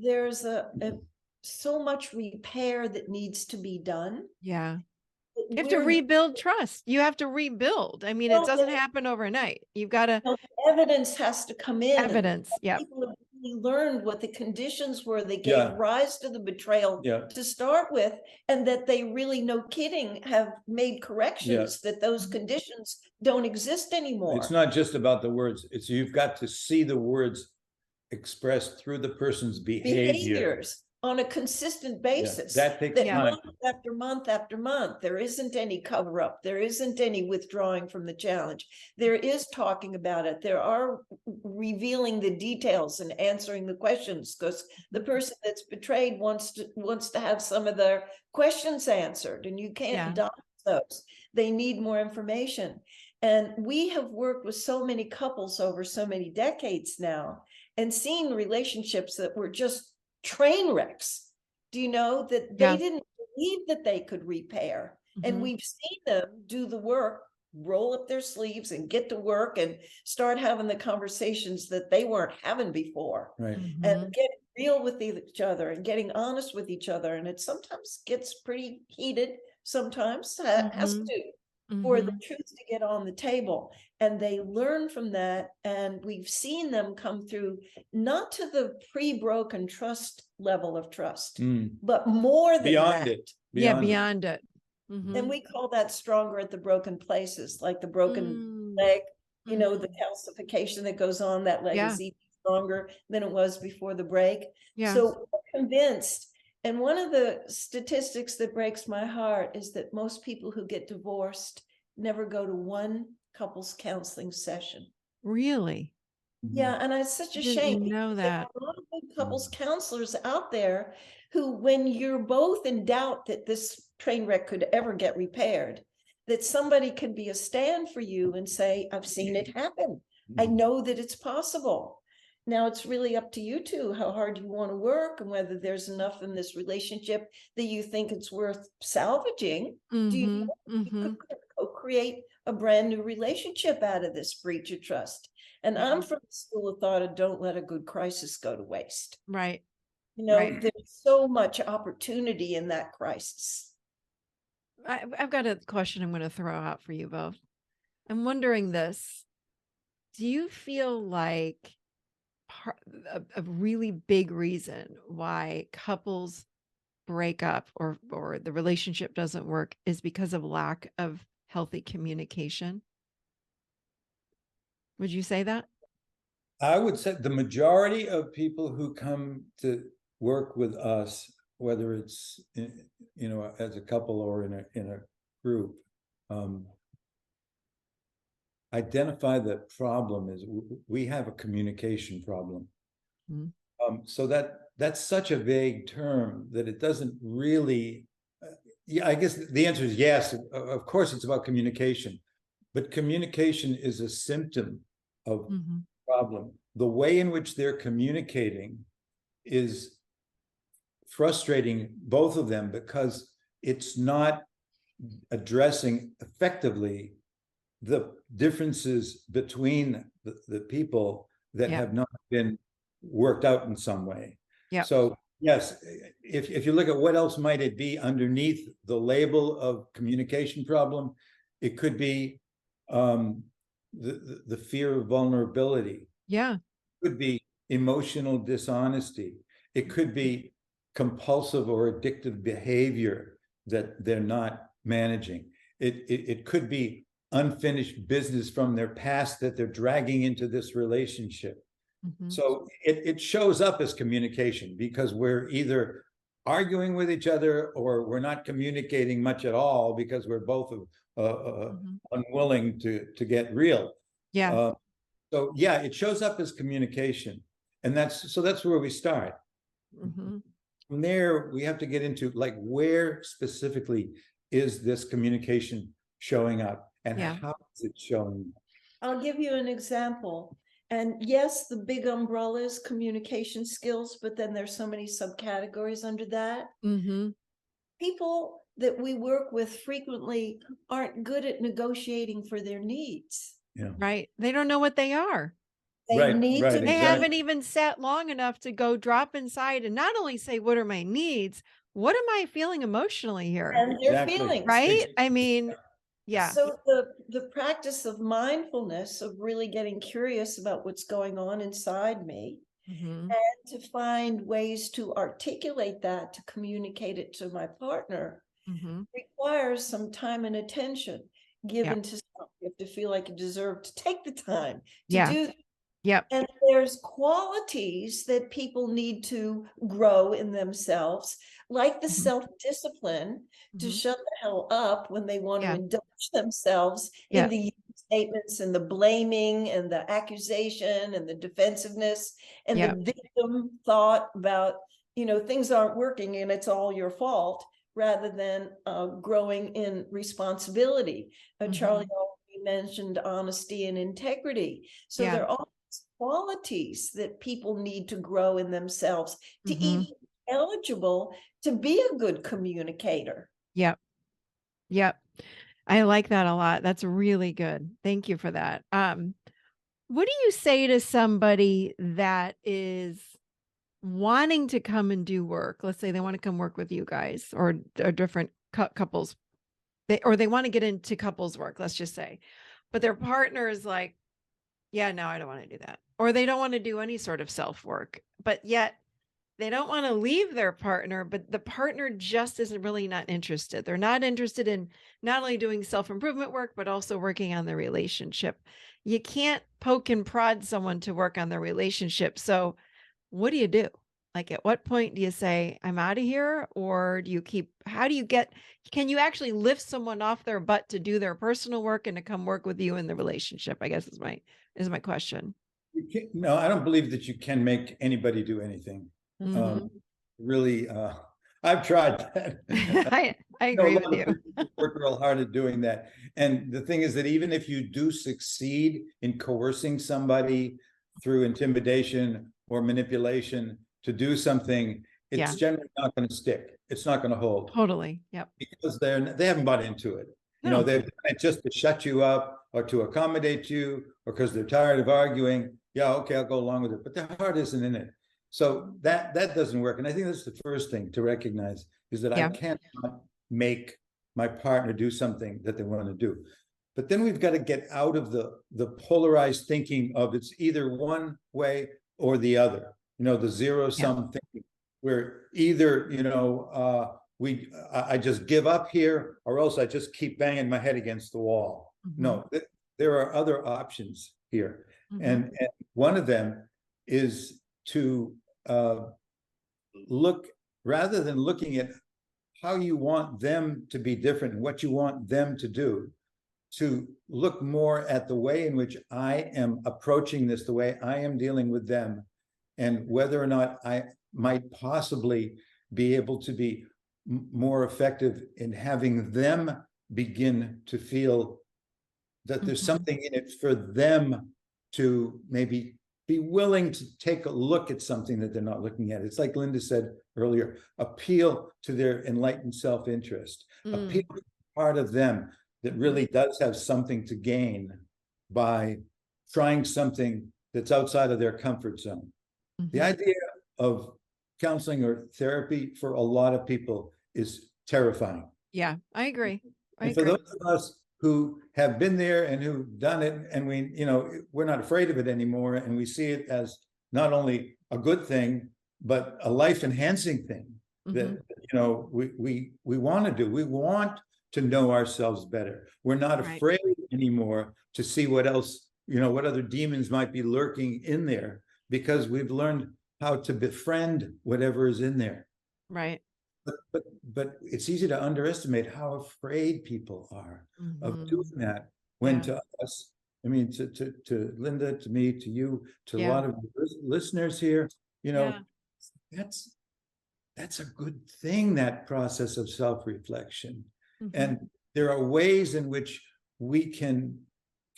there's so much repair that needs to be done. Yeah. You have to rebuild trust. You have to rebuild. I mean, it doesn't happen overnight. You've got to. Evidence has to come in. Evidence. Yeah. People have really learned what the conditions were that gave rise to the betrayal to start with, and that they really, no kidding, have made corrections that those conditions don't exist anymore. It's not just about the words. It's you've got to see the words expressed through the person's behaviors on a consistent basis. That takes time. Month after month after month, there isn't any cover up. There isn't any withdrawing from the challenge. There is talking about it. There are revealing the details and answering the questions, because the person that's betrayed wants to have some of their questions answered, and you can't dodge those. They need more information. And we have worked with so many couples over so many decades now, and seen relationships that were just train wrecks. Do you know that they didn't believe that they could repair? And we've seen them do the work, roll up their sleeves and get to work and start having the conversations that they weren't having before, and get real with each other and getting honest with each other. And it sometimes gets pretty heated, sometimes has to, for the truth to get on the table. And they learn from that. And we've seen them come through, not to the pre-broken trust level of trust, but more than beyond that. it. Beyond it. And we call that stronger at the broken places, like the broken leg, the calcification that goes on, that leg is even stronger than it was before the break. So we're convinced. And one of the statistics that breaks my heart is that most people who get divorced never go to one couples counseling session. Really? Yeah, and it's such a shame. Didn't know that. There are a lot of good couples counselors out there who, when you're both in doubt that this train wreck could ever get repaired, that somebody can be a stand for you and say, I've seen it happen. I know that it's possible. Now it's really up to you two, how hard you want to work, and whether there's enough in this relationship that you think it's worth salvaging. Do you could co-create a brand new relationship out of this breach of trust? And I'm from the school of thought of don't let a good crisis go to waste. Right. There's so much opportunity in that crisis. I've got a question I'm going to throw out for you both. I'm wondering this. Do you feel like a really big reason why couples break up or the relationship doesn't work is because of lack of healthy communication? Would you say that? I would say the majority of people who come to work with us, whether it's as a couple or in a group, identify the problem is we have a communication problem. So that's such a vague term that it doesn't really Yeah, I guess the answer is yes. Of course, it's about communication, but communication is a symptom of problem. The way in which they're communicating is frustrating both of them because it's not addressing effectively the differences between the people that have not been worked out in some way. Yeah. So yes, if you look at what else might it be underneath the label of communication problem, it could be the fear of vulnerability. Yeah. It could be emotional dishonesty. It could be compulsive or addictive behavior that they're not managing. It could be unfinished business from their past that they're dragging into this relationship. So it shows up as communication because we're either arguing with each other or we're not communicating much at all because we're both unwilling to get real. Yeah. So yeah, it shows up as communication, and that's where we start. From there, we have to get into like where specifically is this communication showing up and how is it showing up? I'll give you an example. And yes, the big umbrella is communication skills, but then there's so many subcategories under that. People that we work with frequently aren't good at negotiating for their needs. Yeah. Right. They don't know what they are. They need to. They haven't even sat long enough to go drop inside and not only say, what are my needs? What am I feeling emotionally here? And their feelings. Right? I mean, yeah. So the practice of mindfulness, of really getting curious about what's going on inside me, and to find ways to articulate that, to communicate it to my partner, requires some time and attention given to self. You have to feel like you deserve to take the time to do that. And there's qualities that people need to grow in themselves, like the self-discipline to shut the hell up when they want to indulge themselves in the statements and the blaming and the accusation and the defensiveness and the victim thought about, things aren't working and it's all your fault, rather than growing in responsibility. Charlie already mentioned honesty and integrity. So there are all these qualities that people need to grow in themselves to even be eligible to be a good communicator. Yep. I like that a lot. That's really good. Thank you for that. What do you say to somebody that is wanting to come and do work? Let's say they want to come work with you guys or different couples, or they want to get into couples work, let's just say, but their partner is like, yeah, no, I don't want to do that. Or they don't want to do any sort of self work, but yet they don't want to leave their partner, but the partner just isn't really not interested. They're not interested in not only doing self-improvement work, but also working on their relationship. You can't poke and prod someone to work on their relationship. So what do you do? Like, at what point do you say, I'm out of here? Or do you can you actually lift someone off their butt to do their personal work and to come work with you in the relationship? I guess is my question. No, I don't believe that you can make anybody do anything. Really, I've tried that. I agree with you. Work real hard at doing that. And the thing is that even if you do succeed in coercing somebody through intimidation or manipulation to do something, it's generally not going to stick. It's not going to hold. Totally. Yep. Because they haven't bought into it. They've done it just to shut you up or to accommodate you, or because they're tired of arguing. Yeah, okay, I'll go along with it. But their heart isn't in it. So that doesn't work. And I think that's the first thing to recognize, is that I cannot make my partner do something that they want to do. But then we've got to get out of the polarized thinking of it's either one way or the other, the zero-sum thinking, where either, I just give up here, or else I just keep banging my head against the wall. No, there are other options here. And one of them is to look, rather than looking at how you want them to be different and what you want them to do, to look more at the way in which I am approaching this, the way I am dealing with them, and whether or not I might possibly be able to be more effective in having them begin to feel that there's something in it for them to maybe be willing to take a look at something that they're not looking at. It's like Linda said earlier, appeal to their enlightened self-interest, appeal to part of them that really does have something to gain by trying something that's outside of their comfort zone. The idea of counseling or therapy for a lot of people is terrifying. Yeah, I agree. And for those of us who have been there and who've done it, and we, we're not afraid of it anymore, and we see it as not only a good thing, but a life-enhancing thing that, we want to do. We want to know ourselves better. We're not afraid anymore to see what else, what other demons might be lurking in there, because we've learned how to befriend whatever is in there. Right. But it's easy to underestimate how afraid people are of doing that. When to us, I mean, to Linda, to me, to you, to a lot of listeners here, that's a good thing, that process of self-reflection. And there are ways in which we can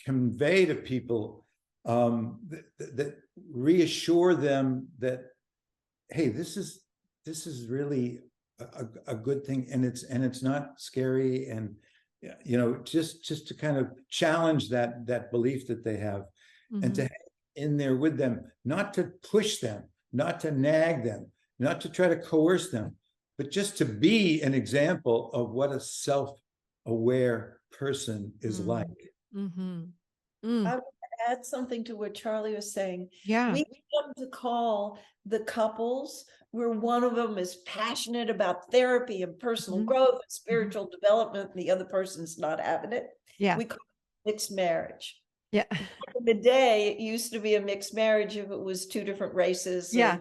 convey to people that reassure them that, hey, this is really a good thing, and it's not scary, and just to kind of challenge that belief that they have, and to hang in there with them, not to push them, not to nag them, not to try to coerce them, but just to be an example of what a self-aware person is like. I would add something to what Charlie was saying. Yeah. We come to call the couples where one of them is passionate about therapy and personal growth and spiritual development, and the other person's not having it. Yeah. We call it mixed marriage. Yeah. Back in the day, it used to be a mixed marriage if it was two different races. Yeah.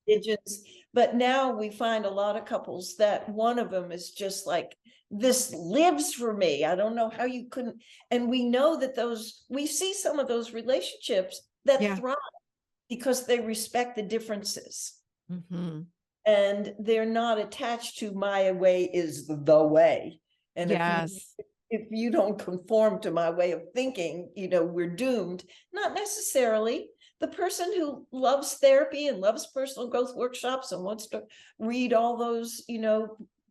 Religions. But now we find a lot of couples that one of them is just like, this lives for me. I don't know how you couldn't. And we know that we see some of those relationships that thrive because they respect the differences. And they're not attached to my way is the way. And if you don't conform to my way of thinking, we're doomed. Not necessarily. The person who loves therapy and loves personal growth workshops and wants to read all those,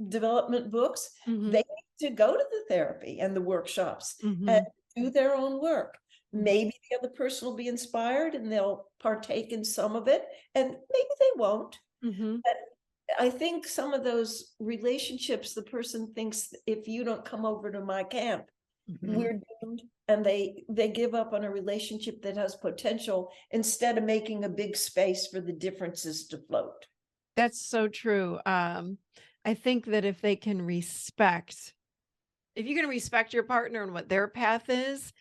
development books, they need to go to the therapy and the workshops and do their own work. Maybe the other person will be inspired and they'll partake in some of it, and maybe they won't. But I think some of those relationships, the person thinks, if you don't come over to my camp, we're doomed, and they give up on a relationship that has potential instead of making a big space for the differences to float. That's so true. I think that if you can respect your partner and what their path is,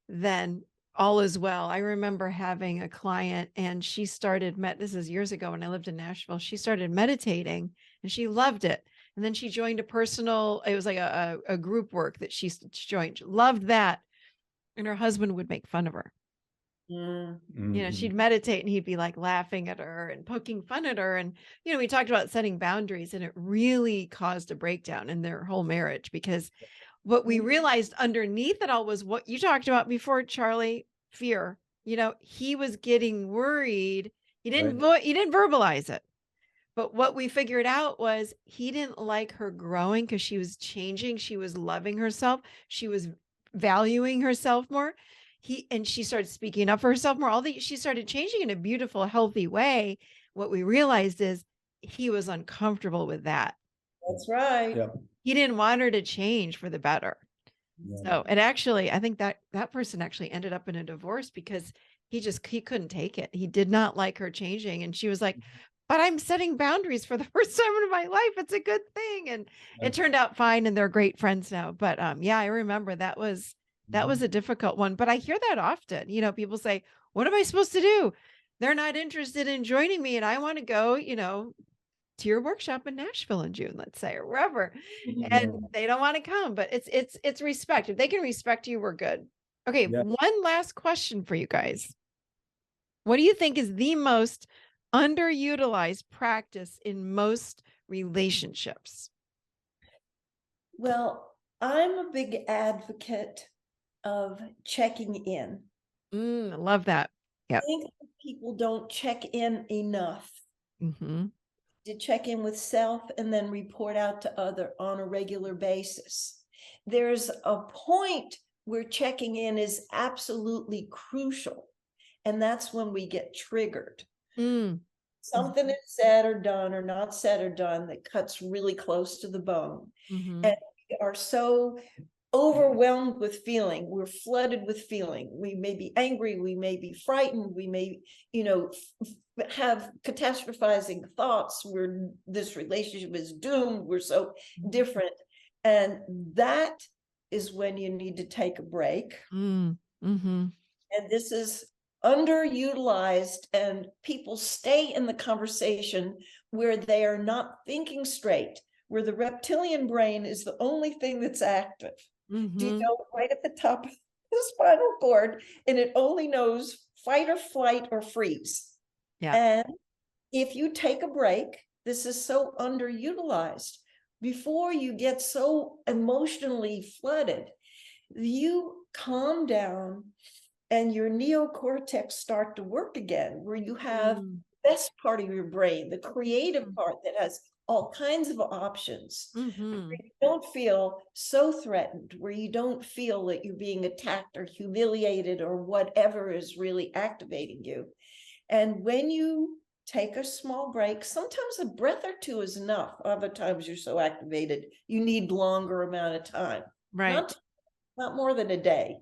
then all is well. I remember having a client, and she started this is years ago when I lived in Nashville. She started meditating and she loved it. And then she joined it was like a group work that she joined, loved that. And her husband would make fun of her. She'd meditate and he'd be like laughing at her and poking fun at her. And, we talked about setting boundaries, and it really caused a breakdown in their whole marriage, because what we realized underneath it all was what you talked about before, Charlie, fear. He was getting worried. He didn't verbalize it. But what we figured out was he didn't like her growing because she was changing. She was loving herself. She was valuing herself more. She started speaking up for herself more. She started changing in a beautiful, healthy way. What we realized is he was uncomfortable with that. That's right. Yep. He didn't want her to change for the better. Yeah. So, and actually, I think that person actually ended up in a divorce because he couldn't take it. He did not like her changing. And she was like, but I'm setting boundaries for the first time in my life. It's a good thing. And it turned out fine, and they're great friends now. But I remember that was a difficult one. But I hear that often. People say, what am I supposed to do? They're not interested in joining me, and I want to go, to your workshop in Nashville in June, let's say, or wherever. And they don't want to come. But it's respect. If they can respect you, we're good. Okay, one last question for you guys. What do you think is the most underutilized practice in most relationships? Well, I'm a big advocate of checking in. I love that. I Yep. think people don't check in enough. Mm-hmm. To check in with self and then report out to other on a regular basis. There's a point where checking in is absolutely crucial, and that's when we get triggered. Something is said or done or not said or done that cuts really close to the bone. Mm-hmm. And we are so overwhelmed with feeling. We're flooded with feeling. We may be angry, we may be frightened, we may, have catastrophizing thoughts. This relationship is doomed. We're so different. And that is when you need to take a break. Mm-hmm. And this is underutilized, and people stay in the conversation where they are not thinking straight, where the reptilian brain is the only thing that's active. Do you know, right at the top of the spinal cord, and it only knows fight or flight or freeze. Yeah. And if you take a break, this is so underutilized. Before you get so emotionally flooded, you calm down and your neocortex start to work again, where you have the best part of your brain, the creative part that has all kinds of options. Where you don't feel so threatened, where you don't feel that you're being attacked or humiliated or whatever is really activating you. And when you take a small break, sometimes a breath or two is enough. Other times you're so activated, you need longer amount of time. Right. Not more than a day.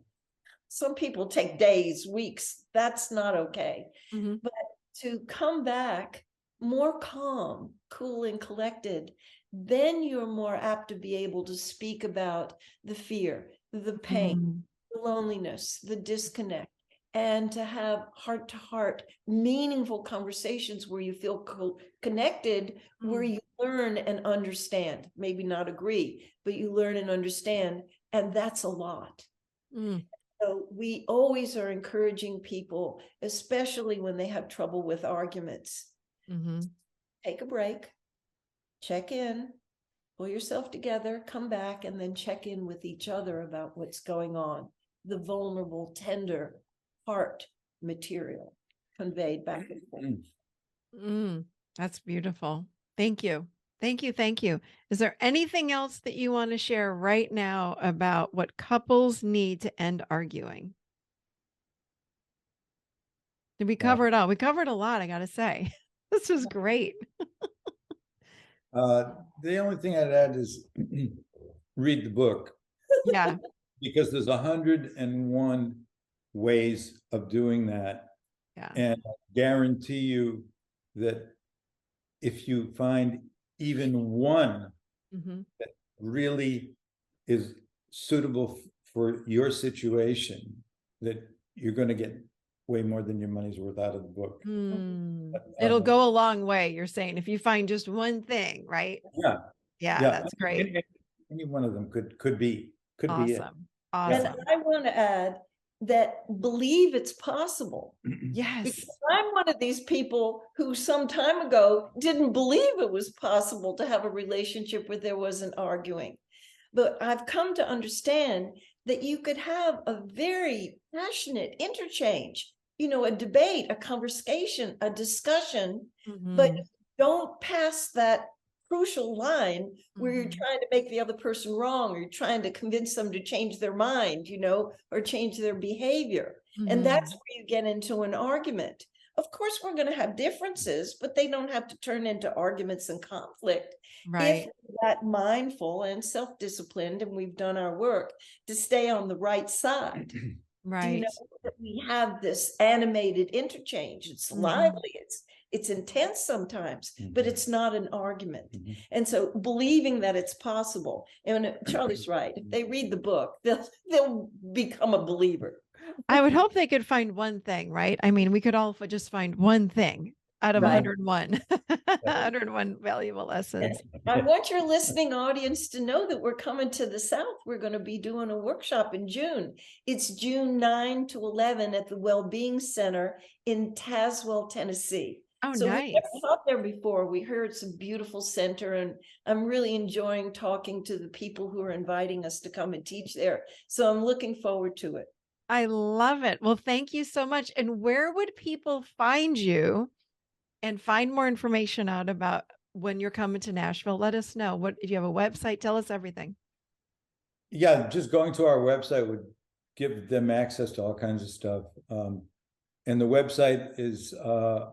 Some people take days, weeks. That's not okay. But to come back more calm, cool, and collected, then you're more apt to be able to speak about the fear, the pain, the loneliness, the disconnect, and to have heart-to-heart, meaningful conversations where you feel connected, where you learn and understand. Maybe not agree, but you learn and understand, and that's a lot. So we always are encouraging people, especially when they have trouble with arguments. Take a break, check in, pull yourself together, come back, and then check in with each other about what's going on. The vulnerable, tender heart material conveyed back and forth. That's beautiful. Thank you. Thank you. Thank you. Is there anything else that you want to share right now about what couples need to end arguing? Did we cover it all? We covered a lot, I got to say. This was great. The only thing I'd add is read the book. Yeah. Because there's 101 ways of doing that. Yeah. And I guarantee you that if you find even one that really is suitable for your situation, that you're going to get way more than your money's worth out of the book. It'll go a long way, you're saying, if you find just one thing, right? Yeah, that's great. Any one of them could be it. Awesome. And I want to add that believe it's possible. Yes. Because I'm one of these people who some time ago didn't believe it was possible to have a relationship where there wasn't arguing. But I've come to understand that you could have a very passionate interchange, a debate, a conversation, a discussion, but don't pass that crucial line where you're trying to make the other person wrong, or you're trying to convince them to change their mind, or change their behavior. And that's where you get into an argument. Of course, we're going to have differences, but they don't have to turn into arguments and conflict. Right. If we're that mindful and self-disciplined, and we've done our work to stay on the right side. Right. Do you know that we have this animated interchange? It's lively, it's intense sometimes, but it's not an argument. And so believing that it's possible, and Charlie's right, if they read the book, they'll become a believer. I would hope they could find one thing, right? I mean, we could all just find one thing out of 101, 101 valuable lessons. I want your listening audience to know that we're coming to the South. We're going to be doing a workshop in June. It's June 9 to 11 at the Wellbeing Center in Tazewell, Tennessee. Oh, So we nice. never taught there before. We heard it's a beautiful center, and I'm really enjoying talking to the people who are inviting us to come and teach there. So I'm looking forward to it. I love it. Well, thank you so much. And where would people find you and find more information out about when you're coming to Nashville? Let us know. What if you have a website? Tell us everything. Yeah, just going to our website would give them access to all kinds of stuff. And the website is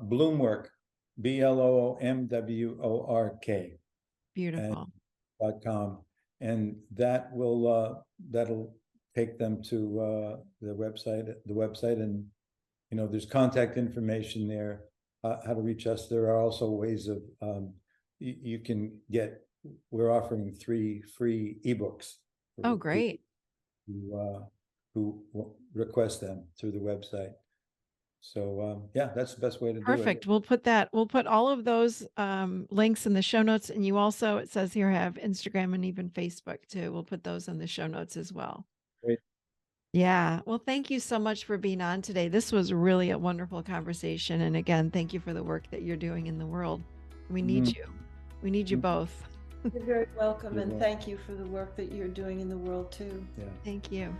Bloomwork, BLOOMWORK. Beautiful. .com, and that will that'll take them to the website, and there's contact information there, how to reach us. There are also ways of you can get. We're offering 3 free ebooks. Oh, great. Who request them through the website. So yeah, that's the best way to do it. Perfect. We'll put all of those links in the show notes. And you also, it says here, have Instagram and even Facebook too. We'll put those in the show notes as well. Great. Yeah. Well, thank you so much for being on today. This was really a wonderful conversation. And again, thank you for the work that you're doing in the world. We need you. We need you both. You're very welcome, and thank you for the work that you're doing in the world too. Yeah. Thank you.